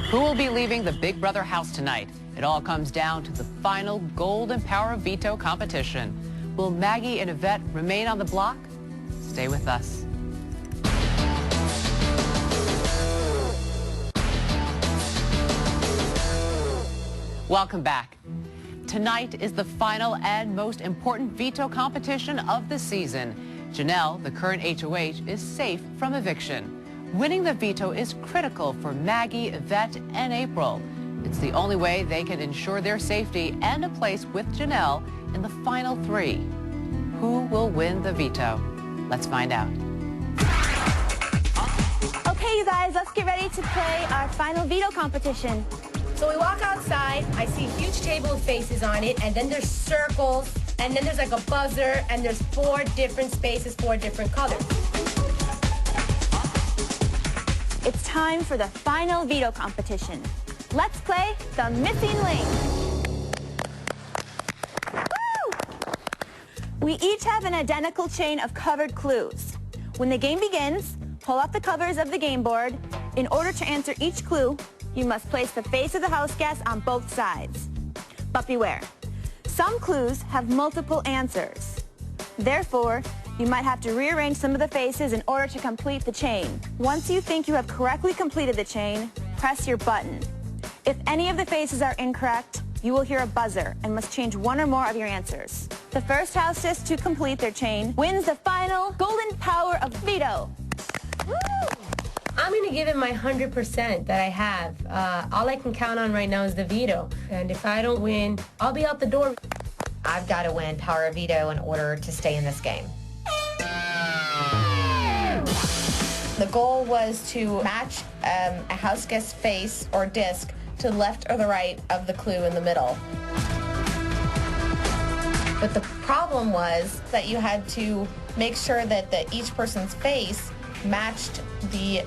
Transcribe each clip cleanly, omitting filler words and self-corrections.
Who will be leaving the Big Brother house tonight? It all comes down to the final golden power veto competition. Will Maggie and Yvette remain on the block? Stay with us. Welcome back. Tonight is the final and most important veto competition of the season. Janelle, the current HOH, is safe from eviction. Winning the veto is critical for Maggie, Yvette, and April. It's the only way they can ensure their safety and a place with Janelle in the final three. Who will win the veto? Let's find out. Okay, you guys, let's get ready to play our final veto competition. So we walk outside, I see a huge table with faces on it, and then there's circles, and then there's like a buzzer, and there's 4 different spaces, 4 different colors. It's time for the final veto competition. Let's play the missing link. Woo! We each have an identical chain of covered clues. When the game begins, pull off the covers of the game board. In order to answer each clue, you must place the face of the house guest on both sides. But beware, some clues have multiple answers. Therefore, you might have to rearrange some of the faces in order to complete the chain. Once you think you have correctly completed the chain, press your button. If any of the faces are incorrect, you will hear a buzzer and must change one or more of your answers. The first houses to complete their chain wins the final golden power of veto. Woo! I'm going to give it my 100% that I have. All I can count on right now is the veto. And if I don't win, I'll be out the door. I've got to win power of veto in order to stay in this game. The goal was to match a house guest's face or disc to the left or the right of the clue in the middle. But the problem was that you had to make sure that each person's face matched the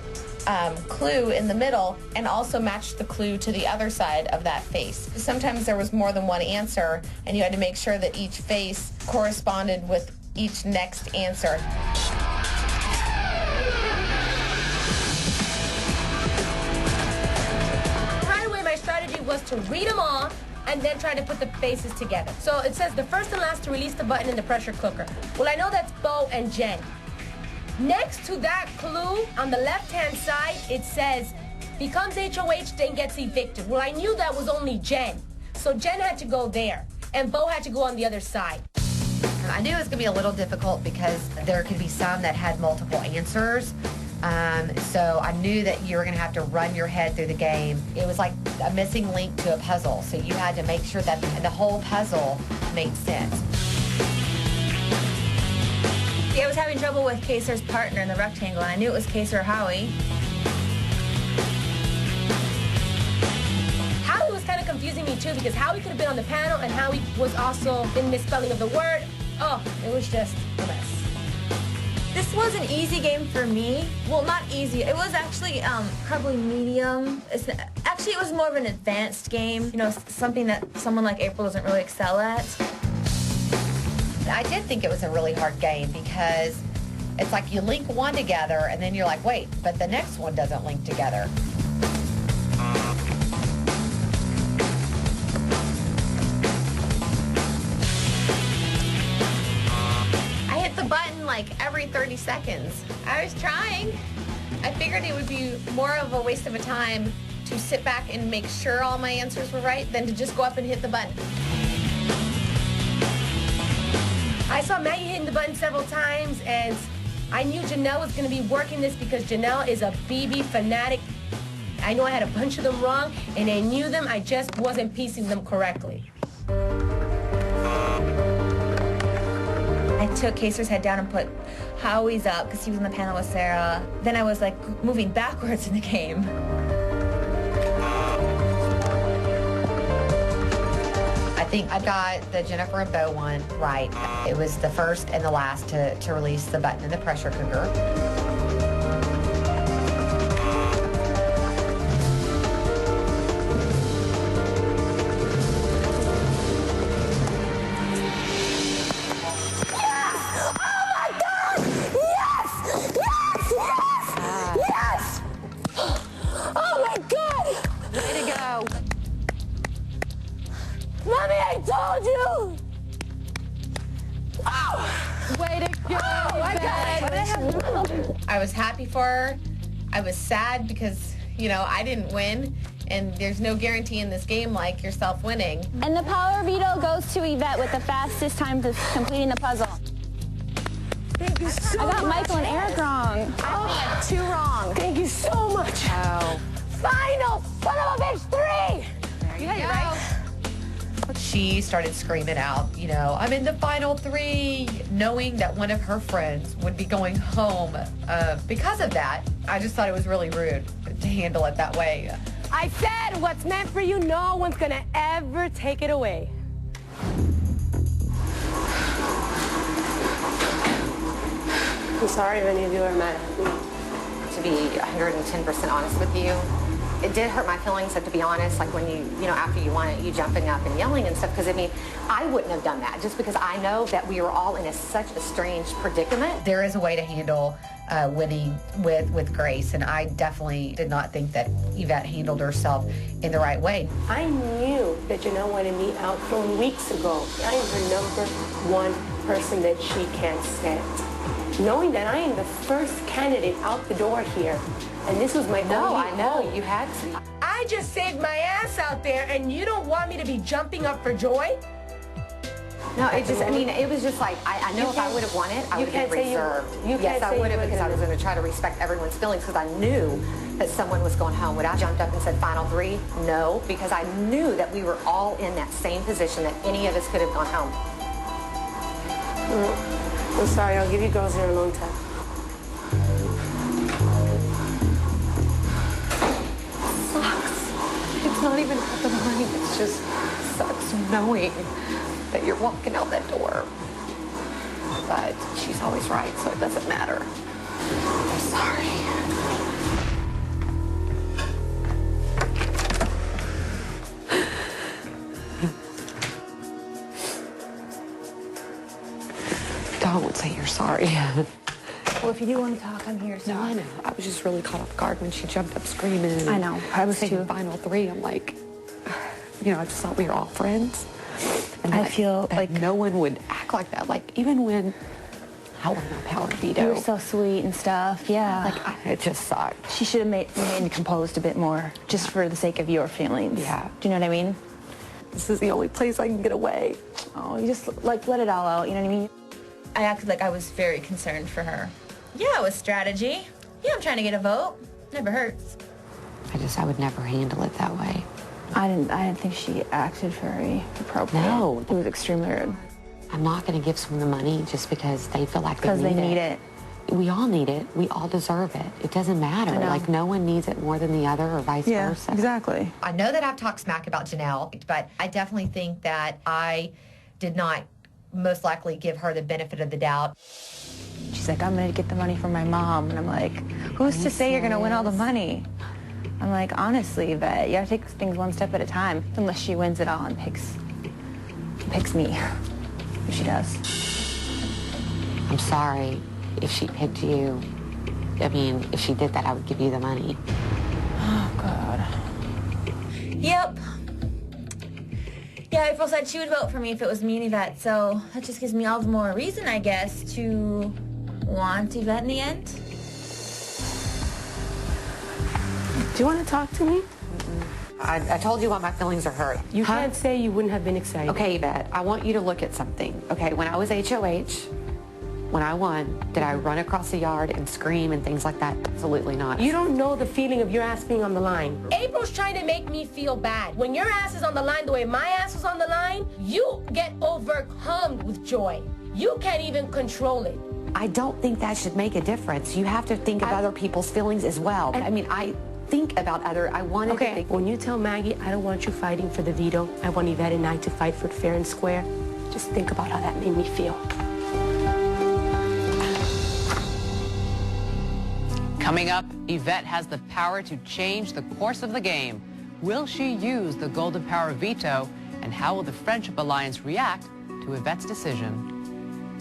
clue in the middle and also matched the clue to the other side of that face. Sometimes there was more than one answer, and you had to make sure that each face corresponded with each next answer. Was to read them all and then try to put the faces together. So it says the first and last to release the button in the pressure cooker. Well, I know that's Bo and Jen. Next to that clue on the left-hand side, it says becomes HOH, then gets evicted. Well, I knew that was only Jen. So Jen had to go there and Bo had to go on the other side. I knew it was going to be a little difficult because there could be some that had multiple answers. So I knew that you were going to have to run your head through the game. It was like a missing link to a puzzle, so you had to make sure that the whole puzzle made sense. I was having trouble with Kaser's partner in the rectangle, and I knew it was Kaser or Howie. Howie was kind of confusing me too, because Howie could have been on the panel and Howie was also in misspelling of the word. Oh, it was just a mess. This was an easy game for me. Well, not easy. It was actually probably medium. Actually, it was more of an advanced game. You know, something that someone like April doesn't really excel at. I did think it was a really hard game because it's like you link one together and then you're like, wait, but the next one doesn't link together. Like every 30 seconds. I was trying. I figured it would be more of a waste of a time to sit back and make sure all my answers were right than to just go up and hit the button. I saw Maggie hitting the button several times, and I knew Janelle was going to be working this because Janelle is a BB fanatic. I know I had a bunch of them wrong, and I knew them. I just wasn't piecing them correctly. I took Kaser's head down and put Howie's up because he was on the panel with Sarah. Then I was like moving backwards in the game. I think I got the Jennifer and Bo one right. It was the first and the last to release the button in the pressure cooker. I was happy for her. I was sad because, you know, I didn't win. And there's no guarantee in this game like yourself winning. And the power veto goes to Yvette with the fastest time to completing the puzzle. Thank you so much. I got Michael and Eric wrong. I had 2 wrong. Thank you so much. Oh. Final son of a bitch 3. You had it right. She started screaming out, you know, I'm in the final 3, knowing that one of her friends would be going home because of that. I just thought it was really rude to handle it that way. I said what's meant for you, no one's gonna ever take it away. I'm sorry if any of you are mad at me. To be 110% honest with you, it did hurt my feelings, to be honest, like when you know, after you won it, you jumping up and yelling and stuff, because I mean, I wouldn't have done that, just because I know that we were all in such a strange predicament. There is a way to handle winning with grace, and I definitely did not think that Yvette handled herself in the right way. I knew that Janelle wanted me out from weeks ago. I am her #1 person that she can't stand. Knowing that I am the first candidate out the door here, and this was my No, only I know, hope. you had to. I just saved my ass out there, and you don't want me to be jumping up for joy? No, it just, I mean, it was just like, I know if I would have won it, I would have been reserved. Yes, I would have, because I was going to try to respect everyone's feelings, because I knew that someone was going home. Would I jumped up and said final 3? No, because I knew that we were all in that same position, that any of us could have gone home. I'm sorry, I'll give you girls here a long time. Sucks. It's not even about the money. It's just sucks knowing that you're walking out that door. But she's always right, so it doesn't matter. I'm sorry. Don't say you're sorry. Well, if you do want to talk, I'm here. So. No, I know. I was just really caught off guard when she jumped up screaming. I know. I was saying too. final 3. I'm like, you know, I just thought we were all friends. And I feel that like no one would act like that. Like, even when I won my power veto. you were so sweet and stuff. Yeah. Like, it just sucked. She should have made composed a bit more, just for the sake of your feelings. Yeah. Do you know what I mean? This is the only place I can get away. Oh, you just like let it all out. You know what I mean? I acted like I was very concerned for her. Yeah, it was strategy. Yeah, I'm trying to get a vote. Never hurts. I would never handle it that way. I didn't think she acted very appropriate. No. It was extremely rude. I'm not going to give someone the money just because they feel like they need it. We all need it. We all deserve it. It doesn't matter. Like, no one needs it more than the other, or vice versa. Exactly. I know that I've talked smack about Janelle, but I definitely think that I did not most likely give her the benefit of the doubt. She's like, I'm going to get the money from my mom. And I'm like, who's to say you're going to win all the money? I'm like, honestly, Yvette, you got to take things one step at a time, unless she wins it all and picks me, if she does. I'm sorry if she picked you. I mean, if she did that, I would give you the money. Oh, God. Yep. Yeah, April said she would vote for me if it was me and Yvette, so that just gives me all the more reason, I guess, to want Yvette in the end. Do you want to talk to me? I told you why my feelings are hurt. You can't say you wouldn't have been excited. Okay, Yvette, I want you to look at something. Okay, when I was HOH, when I won, did I run across the yard and scream and things like that? Absolutely not. You don't know the feeling of your ass being on the line. April's trying to make me feel bad. When your ass is on the line the way my ass was on the line, you get overcome with joy. You can't even control it. I don't think that should make a difference. You have to think of other people's feelings as well. I mean, I think about I wanted to think. When you tell Maggie, I don't want you fighting for the veto, I want Yvette and I to fight for it fair and square, just think about how that made me feel. Coming up, Yvette has the power to change the course of the game. Will she use the golden power veto? And how will the Friendship Alliance react to Yvette's decision?